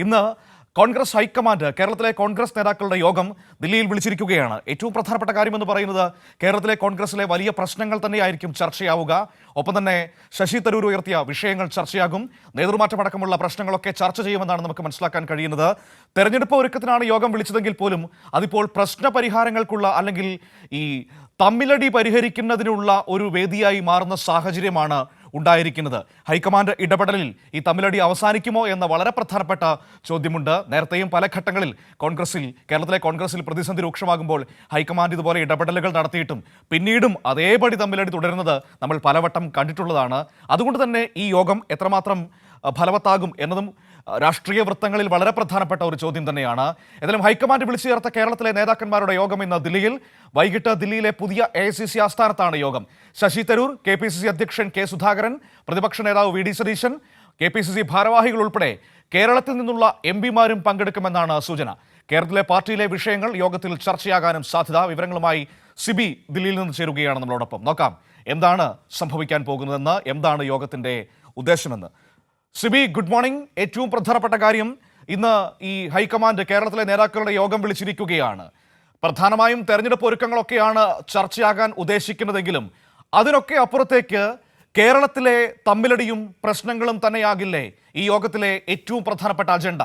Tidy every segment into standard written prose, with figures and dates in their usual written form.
ഇന്ന് കോൺഗ്രസ് ഹൈക്കമാൻഡ് കേരളത്തിലെ കോൺഗ്രസ് നേതാക്കളുടെ യോഗം ദില്ലിയിൽ വിളിച്ചിരിക്കുകയാണ്. ഏറ്റവും പ്രധാനപ്പെട്ട കാര്യമെന്ന് പറയുന്നത് കേരളത്തിലെ കോൺഗ്രസിലെ വലിയ പ്രശ്നങ്ങൾ തന്നെയായിരിക്കും ചർച്ചയാവുക. ഒപ്പം തന്നെ ശശി തരൂർ ഉയർത്തിയ വിഷയങ്ങൾ ചർച്ചയാകും. നേതൃമാറ്റമടക്കമുള്ള പ്രശ്നങ്ങളൊക്കെ ചർച്ച ചെയ്യുമെന്നാണ് നമുക്ക് മനസ്സിലാക്കാൻ കഴിയുന്നത്. തെരഞ്ഞെടുപ്പ് ഒരുക്കത്തിനാണ് യോഗം വിളിച്ചതെങ്കിൽ പോലും അതിപ്പോൾ പ്രശ്ന പരിഹാരങ്ങൾക്കുള്ള അല്ലെങ്കിൽ ഈ തമ്മിലടി പരിഹരിക്കുന്നതിനുള്ള ഒരു വേദിയായി മാറുന്ന സാഹചര്യമാണ് ഉണ്ടായിരിക്കുന്നത്. ഹൈക്കമാൻഡ് ഇടപെടലിൽ ഈ തമ്മിലടി അവസാനിക്കുമോ എന്ന വളരെ പ്രധാനപ്പെട്ട ചോദ്യമുണ്ട്. നേരത്തെയും പല ഘട്ടങ്ങളിൽ കേരളത്തിലെ കോൺഗ്രസിൽ പ്രതിസന്ധി രൂക്ഷമാകുമ്പോൾ ഹൈക്കമാൻഡ് ഇതുപോലെ ഇടപെടലുകൾ നടത്തിയിട്ടും പിന്നീടും അതേപടി തമ്മിലടി തുടരുന്നത് നമ്മൾ പലവട്ടം കണ്ടിട്ടുള്ളതാണ്. അതുകൊണ്ട് തന്നെ ഈ യോഗം എത്രമാത്രം ഫലവത്താകും എന്നതും രാഷ്ട്രീയ വൃത്തങ്ങളിൽ വളരെ പ്രധാനപ്പെട്ട ഒരു ചോദ്യം തന്നെയാണ്. ഏതായാലും ഹൈക്കമാൻഡ് വിളിച്ചു ചേർത്ത കേരളത്തിലെ നേതാക്കന്മാരുടെ യോഗം ഇന്ന് ദില്ലിയിൽ. വൈകിട്ട് ദില്ലിയിലെ പുതിയ AICC ആസ്ഥാനത്താണ് യോഗം. ശശി തരൂർ, KPCC അധ്യക്ഷൻ K സുധാകരൻ, പ്രതിപക്ഷ നേതാവ് VD സതീശൻ, KPCC ഭാരവാഹികൾ ഉൾപ്പെടെ കേരളത്തിൽ നിന്നുള്ള MPമാരും പങ്കെടുക്കുമെന്നാണ് സൂചന. കേരളത്തിലെ പാർട്ടിയിലെ വിഷയങ്ങൾ യോഗത്തിൽ ചർച്ചയാകാനും സാധ്യത. വിവരങ്ങളുമായി സിബി ദില്ലിയിൽ നിന്ന് ചേരുകയാണ് നമ്മളോടൊപ്പം. നോക്കാം എന്താണ് സംഭവിക്കാൻ പോകുന്നതെന്ന്, എന്താണ് യോഗത്തിന്റെ ഉദ്ദേശമെന്ന്. Sibi, good morning. ഏറ്റവും പ്രധാനപ്പെട്ട കാര്യം, ഇന്ന് ഈ ഹൈക്കമാൻഡ് കേരളത്തിലെ നേതാക്കളുടെ യോഗം വിളിച്ചിരിക്കുകയാണ്. പ്രധാനമായും തെരഞ്ഞെടുപ്പ് ഒരുക്കങ്ങളൊക്കെയാണ് ചർച്ചയാകാൻ ഉദ്ദേശിക്കുന്നതെങ്കിലും അതിനൊക്കെ അപ്പുറത്തേക്ക് കേരളത്തിലെ തമ്മിലടിയും പ്രശ്നങ്ങളും തന്നെയാകില്ലേ ഈ യോഗത്തിലെ ഏറ്റവും പ്രധാനപ്പെട്ട അജണ്ട?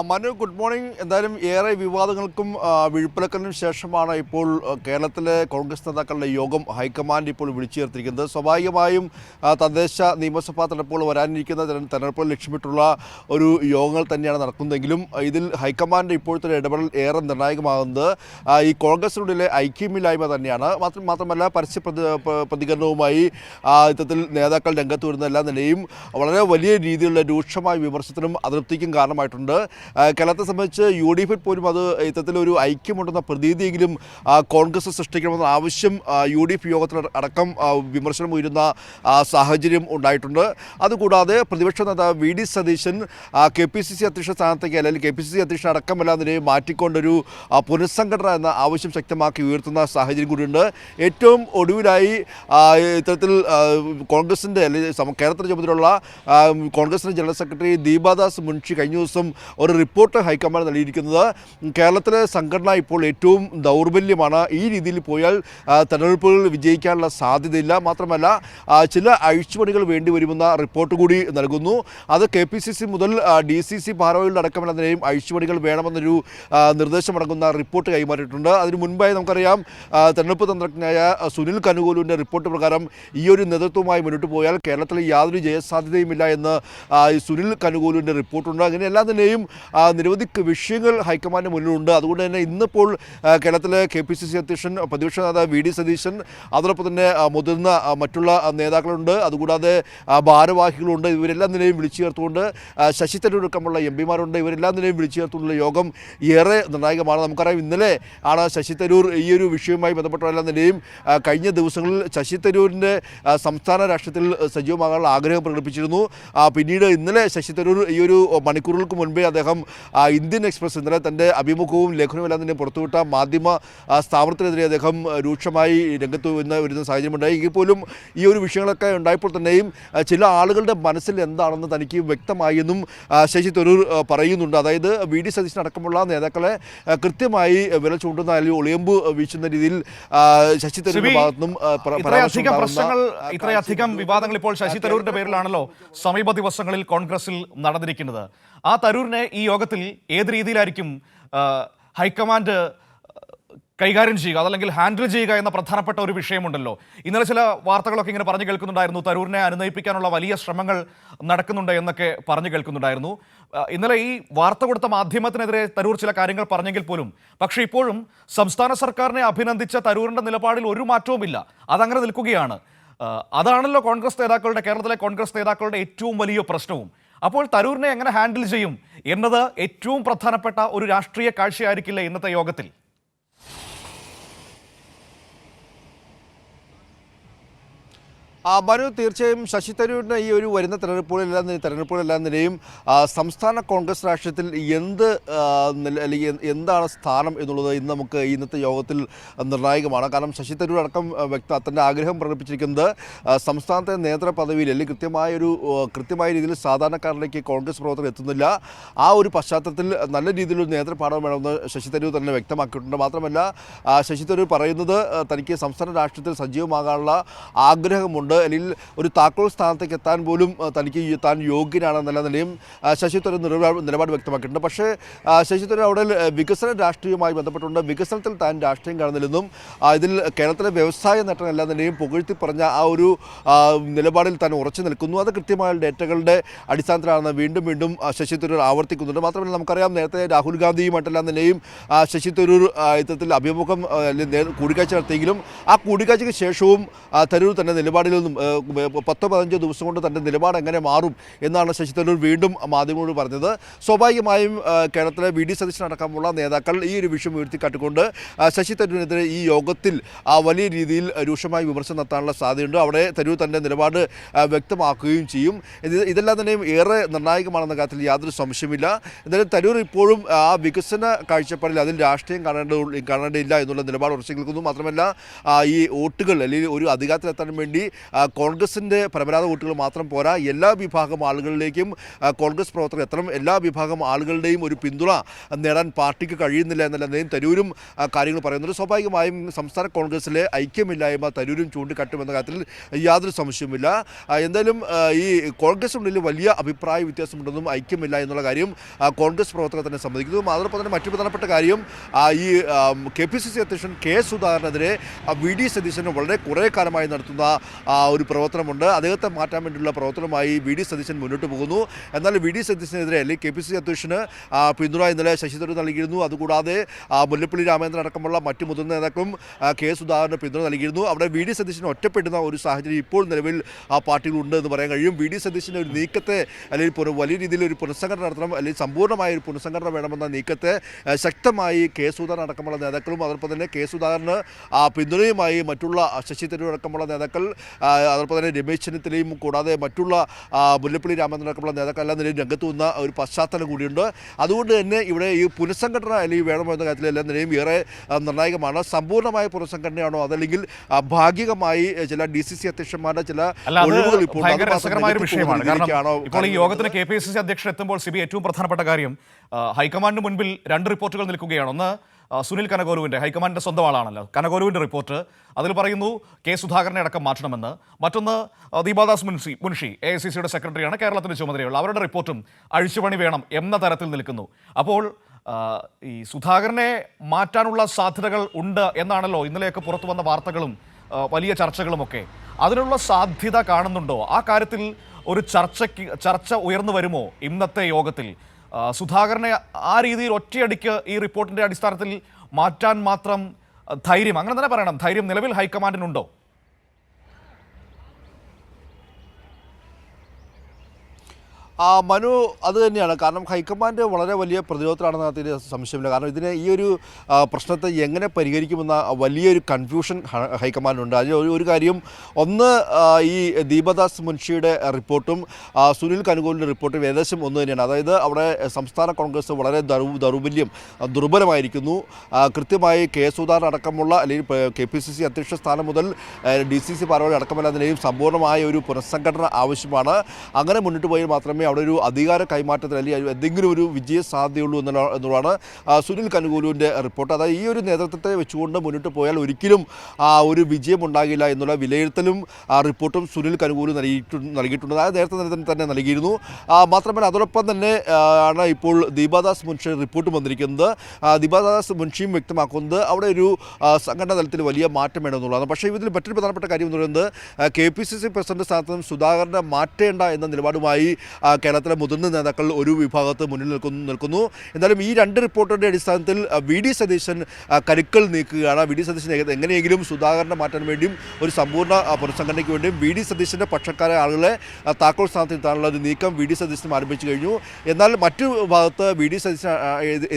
Manu, good morning. എന്തായാലും ഏറെ വിവാദങ്ങൾക്കും വിഴുപ്പിലക്കലിനും ശേഷമാണ് ഇപ്പോൾ കേരളത്തിലെ കോൺഗ്രസ് നേതാക്കളുടെ യോഗം ഹൈക്കമാൻഡ് ഇപ്പോൾ വിളിച്ചു ചേർത്തിരിക്കുന്നത്. സ്വാഭാവികമായും തദ്ദേശ നിയമസഭാ തെരഞ്ഞെടുപ്പുകൾ വരാനിരിക്കുന്ന തെരഞ്ഞെടുപ്പുകൾ ലക്ഷ്യമിട്ടുള്ള ഒരു യോഗങ്ങൾ തന്നെയാണ് നടക്കുന്നതെങ്കിലും ഇതിൽ ഹൈക്കമാൻഡ് ഇപ്പോഴത്തെ ഇടപെടൽ ഏറെ നിർണായകമാകുന്നത് ഈ കോൺഗ്രസിനുള്ളിലെ ഐക്യമില്ലായ്മ തന്നെയാണ്. മാത്രമല്ല പരസ്യ പ്രതികരണവുമായി ഇത്തരത്തിൽ നേതാക്കൾ രംഗത്ത് വരുന്ന എല്ലാ നിലയും വളരെ വലിയ രീതിയിലുള്ള രൂക്ഷമായ വിമർശനത്തിനും അതൃപ്തിക്കും കാരണമായിട്ടുണ്ട്. കേരളത്തെ സംബന്ധിച്ച് UDF പോലും അത് ഇത്തരത്തിലൊരു ഐക്യമുണ്ടെന്ന പ്രതീതിയെങ്കിലും കോൺഗ്രസ് സൃഷ്ടിക്കണമെന്ന ആവശ്യം UDF യോഗത്തിൽ അടക്കം വിമർശനം ഉയരുന്ന സാഹചര്യം ഉണ്ടായിട്ടുണ്ട്. അതുകൂടാതെ പ്രതിപക്ഷ നേതാവ് VD സതീശൻ KPCC അധ്യക്ഷ സ്ഥാനത്തേക്ക് അല്ലെങ്കിൽ KPCC അധ്യക്ഷൻ അടക്കമല്ല നിലയിൽ മാറ്റിക്കൊണ്ടൊരു പുനഃസംഘടന എന്ന ആവശ്യം ശക്തമാക്കി ഉയർത്തുന്ന സാഹചര്യം കൂടിയുണ്ട്. ഏറ്റവും ഒടുവിലായി ഇത്തരത്തിൽ കോൺഗ്രസിൻ്റെ അല്ലെങ്കിൽ കേരളത്തിൻ്റെ ചുമതലയുള്ള കോൺഗ്രസിൻ്റെ ജനറൽ സെക്രട്ടറി ദീപാദാസ് മുൻഷി കഴിഞ്ഞ ദിവസം ഒരു റിപ്പോർട്ട് ഹൈക്കമാൻഡ് നൽകിയിരിക്കുന്നത് കേരളത്തിലെ സംഘടന ഇപ്പോൾ ഏറ്റവും ദൗർബല്യമാണ്. ഈ രീതിയിൽ പോയാൽ തെരഞ്ഞെടുപ്പുകളിൽ വിജയിക്കാനുള്ള സാധ്യതയില്ല. മാത്രമല്ല ചില അഴിച്ചുപണികൾ വേണ്ടി വരുമെന്ന റിപ്പോർട്ട് കൂടി നൽകുന്നു. അത് KPCC മുതൽ DCC ഭാരവാഹികളുടെ അടക്കമുള്ള നിലയും അഴിച്ചുപണികൾ വേണമെന്നൊരു നിർദ്ദേശമടങ്ങുന്ന റിപ്പോർട്ട് കൈമാറിയിട്ടുണ്ട്. അതിന് മുൻപായി നമുക്കറിയാം തെരഞ്ഞെടുപ്പ് തന്ത്രജ്ഞനായ സുനിൽ കനുകൂലുവിൻ്റെ റിപ്പോർട്ട് പ്രകാരം ഈ ഒരു നേതൃത്വവുമായി മുന്നോട്ട് പോയാൽ കേരളത്തിൽ യാതൊരു ജയസാധ്യതയുമില്ല എന്ന് സുനിൽ കനുകൂലുവിൻ്റെ റിപ്പോർട്ടുണ്ട്. അങ്ങനെ എല്ലാ നിലയും നിരവധി വിഷയങ്ങൾ ഹൈക്കമാൻഡ് മുന്നിലുണ്ട്. അതുകൊണ്ട് തന്നെ ഇന്നിപ്പോൾ കേരളത്തിലെ KPCC അധ്യക്ഷൻ പ്രതിപക്ഷ നേതാവ് VD സതീശൻ, അതോടൊപ്പം തന്നെ മുതിർന്ന മറ്റുള്ള നേതാക്കളുണ്ട്, അതുകൂടാതെ ഭാരവാഹികളുണ്ട്. ഇവരെല്ലാം നിലയും വിളിച്ചു ചേർത്തുകൊണ്ട് ശശി തരൂർ അടക്കമുള്ള MPമാരുണ്ട്. ഇവരെല്ലാം നിലയും വിളിച്ചു ചേർത്തുള്ള യോഗം ഏറെ നിർണായകമാണ്. നമുക്കറിയാം ഇന്നലെ ആണ് ശശി തരൂർ ഈ ഒരു വിഷയവുമായി ബന്ധപ്പെട്ട എല്ലാ നിലയും കഴിഞ്ഞ ദിവസങ്ങളിൽ ശശി തരൂരിൻ്റെ സംസ്ഥാന രാഷ്ട്രീയത്തിൽ സജീവമാകാനുള്ള ആഗ്രഹം പ്രകടിപ്പിച്ചിരുന്നു. പിന്നീട് ഇന്നലെ ശശി തരൂർ ഈ ഒരു മണിക്കൂറുകൾക്ക് മുൻപേ അദ്ദേഹം ഇന്ത്യൻ എക്സ്പ്രസ് ഇന്നലെ തൻ്റെ അഭിമുഖവും ലേഖനവുമെല്ലാം തന്നെ പുറത്തുവിട്ട മാധ്യമ സ്ഥാപനത്തിനെതിരെ അദ്ദേഹം രൂക്ഷമായി രംഗത്ത് വരുന്ന സാഹചര്യമുണ്ടായി. എങ്കിൽ പോലും ഈ ഒരു വിഷയങ്ങളൊക്കെ ഉണ്ടായപ്പോൾ തന്നെയും ചില ആളുകളുടെ മനസ്സിൽ എന്താണെന്ന് തനിക്ക് വ്യക്തമായെന്നും ശശി തരൂർ പറയുന്നുണ്ട്. അതായത് VD സതീശൻ അടക്കമുള്ള നേതാക്കളെ കൃത്യമായി വില ചൂണ്ടുന്ന അല്ലെങ്കിൽ ഒളിയമ്പ് വീശുന്ന രീതിയിൽ ശശി തരൂരിന്റെ ഭാഗത്തുനിന്നും ഇത്രയധികം വിവാദങ്ങൾ ഇപ്പോൾ ശശി തരൂരിന്റെ പേരിലാണല്ലോ സമീപ ദിവസങ്ങളിൽ കോൺഗ്രസിൽ നടന്നിരിക്കുന്നത്. ആ തരൂരിനെ ഈ യോഗത്തിൽ ഏത് രീതിയിലായിരിക്കും ഹൈക്കമാൻഡ് കൈകാര്യം ചെയ്യുക, അതല്ലെങ്കിൽ ഹാൻഡിൽ ചെയ്യുക എന്ന പ്രധാനപ്പെട്ട ഒരു വിഷയമുണ്ടല്ലോ. ഇന്നലെ ചില വാർത്തകളൊക്കെ ഇങ്ങനെ പറഞ്ഞു കേൾക്കുന്നുണ്ടായിരുന്നു, തരൂരിനെ അനുനയിപ്പിക്കാനുള്ള വലിയ ശ്രമങ്ങൾ നടക്കുന്നുണ്ട് എന്നൊക്കെ പറഞ്ഞു കേൾക്കുന്നുണ്ടായിരുന്നു. ഇന്നലെ ഈ വാർത്ത കൊടുത്ത മാധ്യമത്തിനെതിരെ തരൂർ ചില കാര്യങ്ങൾ പറഞ്ഞെങ്കിൽ പോലും പക്ഷേ ഇപ്പോഴും സംസ്ഥാന സർക്കാരിനെ അഭിനന്ദിച്ച തരൂരിൻ്റെ നിലപാടിൽ ഒരു മാറ്റവുമില്ല, അതങ്ങനെ നിൽക്കുകയാണ്. അതാണല്ലോ കേരളത്തിലെ കോൺഗ്രസ് നേതാക്കളുടെ ഏറ്റവും വലിയ പ്രശ്നവും. അപ്പോൾ തരൂരിനെ എങ്ങനെ ഹാൻഡിൽ ചെയ്യും എന്നത് ഏറ്റവും പ്രധാനപ്പെട്ട ഒരു രാഷ്ട്രീയ കാഴ്ചയായിരിക്കില്ല ഇന്നത്തെ യോഗത്തിൽ? മനു, തീർച്ചയായും ശശി തരൂരിന് ഈ ഒരു വരുന്ന തെരഞ്ഞെടുപ്പുകളെല്ലാം നിലയും സംസ്ഥാന കോൺഗ്രസ് രാഷ്ട്രീയത്തിൽ അല്ലെങ്കിൽ എന്താണ് സ്ഥാനം എന്നുള്ളത് ഇന്ന് നമുക്ക് ഇന്നത്തെ യോഗത്തിൽ നിർണായകമാണ്. കാരണം ശശി തരൂർ അടക്കം തൻ്റെ ആഗ്രഹം പ്രകടിപ്പിച്ചിരിക്കുന്നത് സംസ്ഥാനത്തെ നേതൃ പദവിയിൽ അല്ലെങ്കിൽ കൃത്യമായ രീതിയിൽ സാധാരണക്കാരിലേക്ക് കോൺഗ്രസ് പ്രവർത്തകർ എത്തുന്നില്ല. ആ ഒരു പശ്ചാത്തലത്തിൽ നല്ല രീതിയിലൊരു നേതൃപാഠം വേണമെന്ന് ശശി തരൂർ തന്നെ വ്യക്തമാക്കിയിട്ടുണ്ട്. മാത്രമല്ല ശശി തരൂർ പറയുന്നത് തനിക്ക് സംസ്ഥാന രാഷ്ട്രീയത്തിൽ സജീവമാകാനുള്ള ആഗ്രഹമുണ്ട്, അല്ലെങ്കിൽ ഒരു താക്കോൽ സ്ഥാനത്തേക്ക് എത്താൻ പോലും താൻ യോഗ്യനാണെന്നുള്ള നിലയും ശശി തരൂർ നിലപാട് വ്യക്തമാക്കിയിട്ടുണ്ട്. പക്ഷേ ശശി തരൂർ അവിടെ വികസന രാഷ്ട്രീയവുമായി ബന്ധപ്പെട്ടുകൊണ്ട് വികസനത്തിൽ താൻ രാഷ്ട്രീയം കാണുന്നില്ലെന്നും ഇതിൽ കേരളത്തിലെ വ്യവസായ നേട്ടങ്ങളെല്ലാം തന്നെയും പുകഴ്ത്തി പറഞ്ഞ ആ ഒരു നിലപാടിൽ താൻ ഉറച്ചു നിൽക്കുന്നു. അത് കൃത്യമായ ഡേറ്റകളുടെ അടിസ്ഥാനത്തിലാണെന്ന് വീണ്ടും ശശി തരൂർ ആവർത്തിക്കുന്നുണ്ട്. മാത്രമല്ല നമുക്കറിയാം, നേരത്തെ രാഹുൽ ഗാന്ധിയുമായിട്ടെല്ലാം തന്നെയും ശശി തരൂർ ഇത്തരത്തിൽ അഭിമുഖം കൂടിക്കാഴ്ച നടത്തിയെങ്കിലും ആ കൂടിക്കാഴ്ചയ്ക്ക് ശേഷവും തരൂർ തൻ്റെ നിലപാടിൽ നിന്നും 10-15 ദിവസം കൊണ്ട് തൻ്റെ നിലപാട് എങ്ങനെ മാറും എന്നാണ് ശശി തരൂർ വീണ്ടും മാധ്യമങ്ങളോട് പറഞ്ഞത്. സ്വാഭാവികമായും കേരളത്തിലെ വി ഡി സതീശൻ അടക്കമുള്ള നേതാക്കൾ ഈ ഒരു വിഷയം ഉയർത്തിക്കാട്ടിക്കൊണ്ട് ശശി തരൂരിനെതിരെ ഈ യോഗത്തിൽ വലിയ രീതിയിൽ രൂക്ഷമായി വിമർശനം നടത്താനുള്ള സാധ്യതയുണ്ട്. അവിടെ തരൂർ തൻ്റെ നിലപാട് വ്യക്തമാക്കുകയും ചെയ്യും. ഇതെല്ലാം തന്നെയും ഏറെ നിർണായകമാണെന്ന കാര്യത്തിൽ യാതൊരു സംശയമില്ല. എന്തായാലും തരൂർ ഇപ്പോഴും ആ വികസന കാഴ്ചപ്പാടിൽ അതിൽ രാഷ്ട്രീയം കാണേണ്ടതില്ല എന്നുള്ള നിലപാട് ഉറച്ചു നിൽക്കുന്നു. മാത്രമല്ല ഈ വോട്ടുകൾ അല്ലെങ്കിൽ ഒരു അധികാരത്തിലെത്താൻ വേണ്ടി കോൺഗ്രസിൻ്റെ പരമ്പരാഗത വോട്ടുകൾ മാത്രം പോരാ, എല്ലാ വിഭാഗം ആളുകളിലേക്കും കോൺഗ്രസ് പ്രവർത്തകർ എത്തണം. എല്ലാ വിഭാഗം ആളുകളുടെയും ഒരു പിന്തുണ നേടാൻ പാർട്ടിക്ക് കഴിയുന്നില്ല എന്നല്ല തരൂരും കാര്യങ്ങൾ പറയുന്നുണ്ട്. സ്വാഭാവികമായും സംസ്ഥാന കോൺഗ്രസിലെ ഐക്യമില്ലായ്മ തരൂരും ചൂണ്ടിക്കാട്ടുമെന്ന കാര്യത്തിൽ യാതൊരു സംശയവുമില്ല. എന്തായാലും ഈ കോൺഗ്രസിനുള്ളിൽ വലിയ അഭിപ്രായ വ്യത്യാസമുണ്ടെന്നും ഐക്യമില്ല എന്നുള്ള കാര്യം കോൺഗ്രസ് പ്രവർത്തകർ തന്നെ സമ്മതിക്കുന്നു. അതോടൊപ്പം തന്നെ മറ്റു പ്രധാനപ്പെട്ട കാര്യം ഈ KPCC അധ്യക്ഷൻ കെ സുധാകരനെതിരെ വി ഡി സതീശന് വളരെ കുറേ കാലമായി നടത്തുന്ന ഒരു പ്രവർത്തനമുണ്ട്. അദ്ദേഹത്തെ മാറ്റാൻ വേണ്ടിയുള്ള പ്രവർത്തനവുമായി വി ഡി സതീശൻ മുന്നോട്ട് പോകുന്നു. എന്നാൽ വി ഡി സതീശനെതിരെ അല്ലെങ്കിൽ KPCC അധ്യക്ഷന് പിന്തുണ ഇന്നലെ ശശി തരൂർ നൽകിയിരുന്നു. അതുകൂടാതെ മുല്ലപ്പള്ളി രാമചന്ദ്രൻ അടക്കമുള്ള മറ്റ് മുതിർന്ന നേതാക്കളും കെ സുധാകരന് പിന്തുണ നൽകിയിരുന്നു. അവിടെ വി ഡി സതീശന് ഒറ്റപ്പെടുന്ന ഒരു സാഹചര്യം ഇപ്പോൾ നിലവിൽ ആ പാർട്ടിയിലുണ്ട് എന്ന് പറയാൻ കഴിയും. വി ഡി സതീശൻ്റെ ഒരു നീക്കത്തെ അല്ലെങ്കിൽ വലിയ രീതിയിൽ ഒരു പുനഃസംഘടന നടത്തണം, അല്ലെങ്കിൽ സമ്പൂർണ്ണമായ ഒരു പുനഃസംഘടന വേണമെന്ന നീക്കത്തെ ശക്തമായി കെ സുധാകരൻ അടക്കമുള്ള നേതാക്കളും അതോടൊപ്പം തന്നെ കെ സുധാകരന് പിന്തുണയുമായി മറ്റുള്ള ശശി തരൂർ അടക്കമുള്ള നേതാക്കൾ, അതോടൊപ്പം തന്നെ രമേശ് ചെന്നിത്തലയും കൂടാതെ മറ്റുള്ള മുല്ലപ്പള്ളി രാമചന്ദ്രൻ അടക്കമുള്ള നേതാക്കളെല്ലാം നിലയിൽ രംഗത്ത് വന്ന ഒരു പശ്ചാത്തലം കൂടിയുണ്ട്. അതുകൊണ്ട് തന്നെ ഇവിടെ ഈ പുനഃസംഘടന അല്ലെങ്കിൽ വേണമോ എന്ന കാര്യത്തിലെല്ലാം നിലയും ഏറെ നിർണായകമാണ്. സമ്പൂർണ്ണമായ പുനഃസംഘടനയാണോ അതല്ലെങ്കിൽ ഭാഗികമായി ചില DCC അധ്യക്ഷന്മാരുടെ ചില ഒഴിവുകൾ ഇപ്പോൾ വിഷയമാണ്. കാരണം ഇപ്പോൾ ഈ യോഗത്തിന് KPCC അധ്യക്ഷൻ എത്തുമ്പോൾ സിബി ഏറ്റവും പ്രധാനപ്പെട്ട കാര്യം ഹൈക്കമാൻഡിന് മുൻപിൽ 2 റിപ്പോർട്ടുകൾ നിൽക്കുകയാണ്. ഒന്ന് സുനിൽ കനകോലുവിൻ്റെ, ഹൈക്കമാൻഡിൻ്റെ സ്വന്തം ആളാണല്ലോ കനകോലുവിൻ്റെ റിപ്പോർട്ട്. അതിൽ പറയുന്നു കെ സുധാകരനെ അടക്കം മാറ്റണമെന്ന്. മറ്റൊന്ന് ദീപാദാസ് മുൻഷി AICCയുടെ സെക്രട്ടറിയാണ്, കേരളത്തിൻ്റെ ചുമതലയുള്ള, അവരുടെ റിപ്പോർട്ടും അഴിച്ചുപണി വേണം എന്ന തരത്തിൽ നിൽക്കുന്നു. അപ്പോൾ ഈ സുധാകരനെ മാറ്റാനുള്ള സാധ്യതകൾ ഉണ്ട് എന്നാണല്ലോ ഇന്നലെയൊക്കെ പുറത്തു വന്ന വാർത്തകളും വലിയ ചർച്ചകളുമൊക്കെ. അതിനുള്ള സാധ്യത കാണുന്നുണ്ടോ? ആ കാര്യത്തിൽ ഒരു ചർച്ച ഉയർന്നു വരുമോ ഇന്നത്തെ യോഗത്തിൽ? സുധാകരനെ ആ രീതിയിൽ ഒറ്റയടിക്ക് ഈ റിപ്പോർട്ടിൻ്റെ അടിസ്ഥാനത്തിൽ മാറ്റാൻ മാത്രം ധൈര്യം, അങ്ങനെ തന്നെ പറയണം, ധൈര്യം നിലവിൽ ഹൈക്കമാൻഡിനുണ്ടോ? മനു, അത് തന്നെയാണ്. കാരണം ഹൈക്കമാൻഡ് വളരെ വലിയ പ്രതിരോധത്തിലാണെന്ന് അതിന് സംശയമില്ല. കാരണം ഈ ഒരു പ്രശ്നത്തെ എങ്ങനെ പരിഹരിക്കുമെന്ന വലിയൊരു കൺഫ്യൂഷൻ ഹൈക്കമാൻഡുണ്ട്. അതിൽ ഒരു കാര്യം, ഒന്ന് ഈ ദീപദാസ് മുൻഷിയുടെ റിപ്പോർട്ടും സുനിൽ കനുകോലിൻ്റെ റിപ്പോർട്ടും ഏകദേശം ഒന്ന് തന്നെയാണ്. അതായത് അവിടെ സംസ്ഥാന കോൺഗ്രസ് വളരെ ദുർബലമായിരിക്കുന്നു. കൃത്യമായി കെ സുധാകരൻ അടക്കമുള്ള അല്ലെങ്കിൽ KPCC അധ്യക്ഷ സ്ഥാനം മുതൽ DCC ഭാരവാഹി അടക്കമല്ലാതിനെയും സമ്പൂർണ്ണമായ ഒരു പുനഃസംഘടന ആവശ്യമാണ്. അങ്ങനെ മുന്നിട്ട് പോയാൽ മാത്രമേ അവിടെ ഒരു അധികാര കൈമാറ്റത്തിൽ അല്ലെങ്കിൽ എന്തെങ്കിലും ഒരു വിജയ സാധ്യതയുള്ളൂ എന്നുള്ളതാണ് സുനിൽ കനുകൂലുവിൻ്റെ റിപ്പോർട്ട്. അതായത് ഈ ഒരു നേതൃത്വത്തെ വെച്ചുകൊണ്ട് മുന്നോട്ട് പോയാൽ ഒരിക്കലും ഒരു വിജയം ഉണ്ടാകില്ല എന്നുള്ള വിലയിരുത്തലും റിപ്പോർട്ടും സുനിൽ കനുകൂലു നൽകിയിട്ടുണ്ട്. അതായത് നേരത്തെ തന്നെ നൽകിയിരുന്നു. മാത്രമല്ല അതോടൊപ്പം തന്നെ ആണ് ഇപ്പോൾ ദീപാദാസ് മുൻഷി റിപ്പോർട്ട് വന്നിരിക്കുന്നത്. ദീപാദാസ് മുൻഷിയും വ്യക്തമാക്കുന്നത് അവിടെ ഒരു സംഘടനാ തലത്തിൽ വലിയ മാറ്റം വേണമെന്നുള്ളതാണ്. പക്ഷേ ഇതിൽ മറ്റൊരു പ്രധാനപ്പെട്ട കാര്യം എന്ന് പറയുന്നത് KPCC പ്രസിഡന്റ് സ്ഥാനത്ത് നിന്നും സുധാകരനെ മാറ്റേണ്ട എന്ന നിലപാടുമായി കേരളത്തിലെ മുതിർന്ന നേതാക്കൾ ഒരു വിഭാഗത്ത് മുന്നിൽ നിൽക്കുന്നു. എന്തായാലും ഈ രണ്ട് റിപ്പോർട്ടിൻ്റെ അടിസ്ഥാനത്തിൽ വി ഡി സതീശൻ കരുക്കൾ നീക്കുകയാണ്. വി ഡി സതീശൻ എങ്ങനെയെങ്കിലും സുധാകരനെ മാറ്റാൻ വേണ്ടിയും ഒരു സമ്പൂർണ്ണ പുനഃസംഘടനയ്ക്ക് വേണ്ടിയും വി ഡി സതീശൻ്റെ പക്ഷക്കാരെ ആളുകളെ താക്കോൽ സ്ഥാനത്ത് എത്താനുള്ള ഒരു നീക്കം വി ഡി സതീശനും ആരംഭിച്ചു കഴിഞ്ഞു. എന്നാൽ മറ്റു ഭാഗത്ത് വി ഡി സതീശന്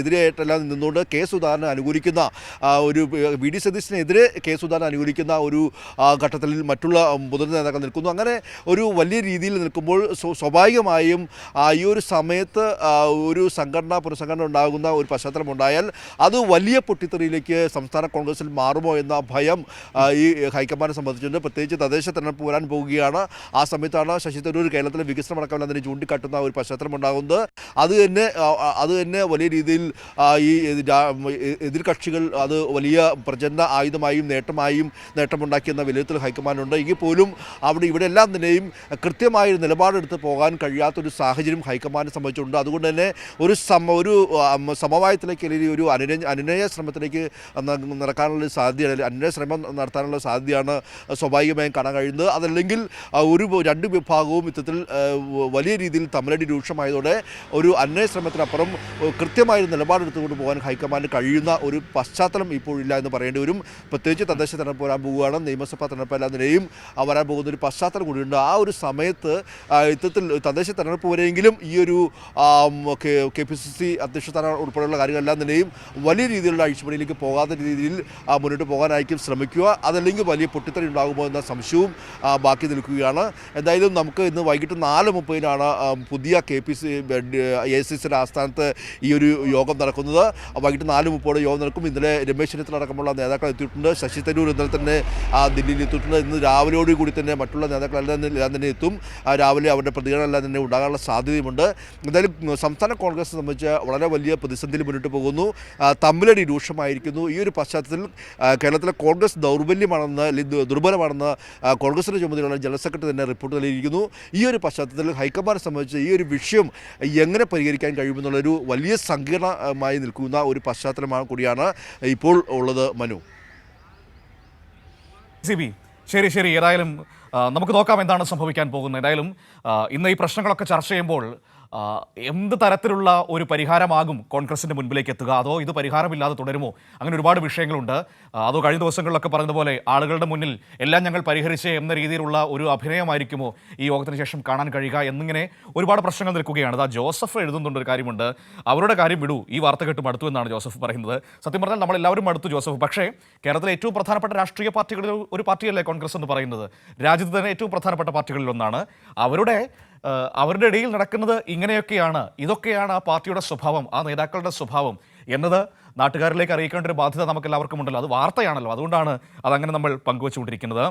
എതിരെയായിട്ടെല്ലാം നിന്നുകൊണ്ട് കെ സുധാകരനെ അനുകൂലിക്കുന്ന ഒരു വി ഡി സതീശനെതിരെ കെ സുധാകരനെ അനുകൂലിക്കുന്ന ഒരു ഘട്ടത്തിൽ മറ്റുള്ള മുതിർന്ന നേതാക്കൾ നിൽക്കുന്നു. അങ്ങനെ ഒരു വലിയ രീതിയിൽ നിൽക്കുമ്പോൾ സ്വാഭാവികമായും ഈ ഒരു സമയത്ത് ഒരു പുനഃസംഘടന ഉണ്ടാകുന്ന ഒരു പശ്ചാത്തലം ഉണ്ടായാൽ അത് വലിയ പൊട്ടിത്തെറിയിലേക്ക് സംസ്ഥാന കോൺഗ്രസിൽ മാറുമോ എന്ന ഭയം ഈ ഹൈക്കമാൻഡിനെ സംബന്ധിച്ചുണ്ട്. പ്രത്യേകിച്ച് തദ്ദേശ തെരഞ്ഞെടുപ്പ് വരാൻ പോവുകയാണ്. ആ സമയത്താണ് ശശി തരൂർ കേരളത്തിലെ വികസനം അടക്കം അതിനെ ചൂണ്ടിക്കാട്ടുന്ന ഒരു പശ്ചാത്തലം ഉണ്ടാകുന്നത്. അത് തന്നെ വലിയ രീതിയിൽ ഈ എതിർകക്ഷികൾ അത് വലിയ പ്രചരണ ആയുധമായും നേട്ടമുണ്ടാക്കിയെന്ന വിലയിരുത്തൽ ഹൈക്കമാൻഡുണ്ട്. എങ്കിൽ പോലും ഇവിടെ എല്ലാം തന്നെയും കൃത്യമായ നിലപാടെടുത്ത് പോകാൻ കഴിയാത്തൊരു സാഹചര്യം ഹൈക്കമാൻഡിനെ സംബന്ധിച്ചുണ്ട്. അതുകൊണ്ട് തന്നെ ഒരു സമവായത്തിലേക്ക് അല്ലെങ്കിൽ ഒരു അനുനയ ശ്രമത്തിലേക്ക് നടക്കാനുള്ള സാധ്യതയാണ്, അനുനയ ശ്രമം നടത്താനുള്ള സാധ്യതയാണ് സ്വാഭാവികമായും കാണാൻ കഴിയുന്നത്. അതല്ലെങ്കിൽ രണ്ട് വിഭാഗവും ഇത്തരത്തിൽ വലിയ രീതിയിൽ തമ്മിലടി രൂക്ഷമായതോടെ ഒരു അനുനയ ശ്രമത്തിനപ്പുറം കൃത്യമായ നിലപാടെടുത്തുകൊണ്ട് പോകാൻ ഹൈക്കമാൻഡ് കഴിയുന്ന ഒരു പശ്ചാത്തലം ഇപ്പോഴില്ല എന്ന് പറയേണ്ടി വരും. പ്രത്യേകിച്ച് തദ്ദേശ തെരഞ്ഞെടുപ്പ് വരാൻ പോവുകയാണ്, നിയമസഭാ തെരഞ്ഞെടുപ്പ് എല്ലാത്തിനെയും വരാൻ പോകുന്ന ഒരു പശ്ചാത്തലം കൂടിയുണ്ട്. ആ ഒരു സമയത്ത് ഇത്തരത്തിൽ തദ്ദേശ തെരഞ്ഞെടുപ്പ് വരെയെങ്കിലും ഈ ഒരു KPCC അധ്യക്ഷ സ്ഥാനം ഉൾപ്പെടെയുള്ള കാര്യങ്ങളെല്ലാം തന്നെയും വലിയ രീതിയിലുള്ള അഴിച്ചുപണിയിലേക്ക് പോകാത്ത രീതിയിൽ മുന്നോട്ട് പോകാനായിരിക്കും ശ്രമിക്കുക. അതല്ലെങ്കിൽ വലിയ പൊട്ടിത്തെറി ഉണ്ടാകുമോ എന്ന സംശയവും ബാക്കി നിൽക്കുകയാണ്. എന്തായാലും നമുക്ക് ഇന്ന് വൈകിട്ട് 4:30 പുതിയ AICC ആസ്ഥാനത്ത് ഈ ഒരു യോഗം നടക്കുന്നത്. വൈകിട്ട് 4:30 യോഗം നടക്കും. ഇന്നലെ രമേശ് ചെന്നിത്തല അടക്കമുള്ള നേതാക്കൾ എത്തിയിട്ടുണ്ട്. ശശി തരൂർ ഇന്നലെ തന്നെ ദില്ലിയിൽ എത്തിയിട്ടുണ്ട്. ഇന്ന് രാവിലെയോടുകൂടി തന്നെ മറ്റുള്ള നേതാക്കളെല്ലാം തന്നെ എത്തും. രാവിലെ അവരുടെ പ്രതികരണം എല്ലാം തന്നെ ഉണ്ടാകാനുള്ള സാധ്യതയുമുണ്ട്. എന്തായാലും സംസ്ഥാന കോൺഗ്രസ് സംബന്ധിച്ച് വളരെ വലിയ പ്രതിസന്ധിയിൽ മുന്നോട്ട് പോകുന്നു. തമ്മിലടി രൂക്ഷമായിരിക്കുന്നു. ഈ ഒരു പശ്ചാത്തലത്തിൽ കേരളത്തിലെ കോൺഗ്രസ് ദുർബലമാണെന്ന് കോൺഗ്രസിൻ്റെ ചുമതലയുള്ള ജനറൽ സെക്രട്ടറി തന്നെ റിപ്പോർട്ട് നൽകിയിരിക്കുന്നു. ഈ ഒരു പശ്ചാത്തലത്തിൽ ഹൈക്കമാൻഡിനെ സംബന്ധിച്ച് ഈ ഒരു വിഷയം എങ്ങനെ പരിഹരിക്കാൻ കഴിയുമെന്നുള്ളൊരു വലിയ സങ്കീർണമായി നിൽക്കുന്ന ഒരു പശ്ചാത്തലമാണ് കൂടിയാണ് ഇപ്പോൾ ഉള്ളത്. മനു. ശരി ഏതായാലും നമുക്ക് നോക്കാം എന്താണ് സംഭവിക്കാൻ പോകുന്നത്. ഏതായാലും ഇന്ന് ഈ പ്രശ്നങ്ങളൊക്കെ ചർച്ച ചെയ്യുമ്പോൾ എന്ത് തരത്തിലുള്ള ഒരു പരിഹാരമാകും കോൺഗ്രസിൻ്റെ മുൻപിലേക്ക് എത്തുക, അതോ ഇത് പരിഹാരമില്ലാതെ തുടരുമോ? അങ്ങനെ ഒരുപാട് വിഷയങ്ങളുണ്ട്. അതോ കഴിഞ്ഞ ദിവസങ്ങളിലൊക്കെ പറഞ്ഞതുപോലെ ആളുകളുടെ മുന്നിൽ എല്ലാം ഞങ്ങൾ പരിഹരിച്ചേ എന്ന രീതിയിലുള്ള ഒരു അഭിനയമായിരിക്കുമോ ഈ യോഗത്തിന് ശേഷം കാണാൻ കഴിയുക എന്നിങ്ങനെ ഒരുപാട് പ്രശ്നങ്ങൾ നിൽക്കുകയാണ്. അതാ ജോസഫ് എഴുതുന്നുണ്ട് ഒരു കാര്യമുണ്ട്, അവരുടെ കാര്യം വിടൂ, ഈ വാർത്ത കേട്ട് മടുത്തു എന്നാണ് ജോസഫ് പറയുന്നത്. സത്യം പറഞ്ഞാൽ നമ്മളെല്ലാവരും മടുത്തു ജോസഫ്. പക്ഷേ കേരളത്തിലെ ഏറ്റവും പ്രധാനപ്പെട്ട രാഷ്ട്രീയ പാർട്ടികളിൽ ഒരു പാർട്ടിയല്ലേ കോൺഗ്രസ് എന്ന് പറയുന്നത്, രാജ്യത്ത് തന്നെ ഏറ്റവും പ്രധാനപ്പെട്ട പാർട്ടികളിലൊന്നാണ്. അവരുടെ ഇടയിൽ നടക്കുന്നത് ഇങ്ങനെയൊക്കെയാണ്. ഇതൊക്കെയാണ് ആ പാർട്ടിയുടെ സ്വഭാവം, ആ നേതാക്കളുടെ സ്വഭാവം എന്നത് നാട്ടുകാരിലേക്ക് അറിയിക്കേണ്ട ഒരു ബാധ്യത നമുക്ക് എല്ലാവർക്കും ഉണ്ടല്ലോ. അത് വാർത്തയാണല്ലോ, അതുകൊണ്ടാണ് അതങ്ങനെ നമ്മൾ പങ്കുവച്ചുകൊണ്ടിരിക്കുന്നത്.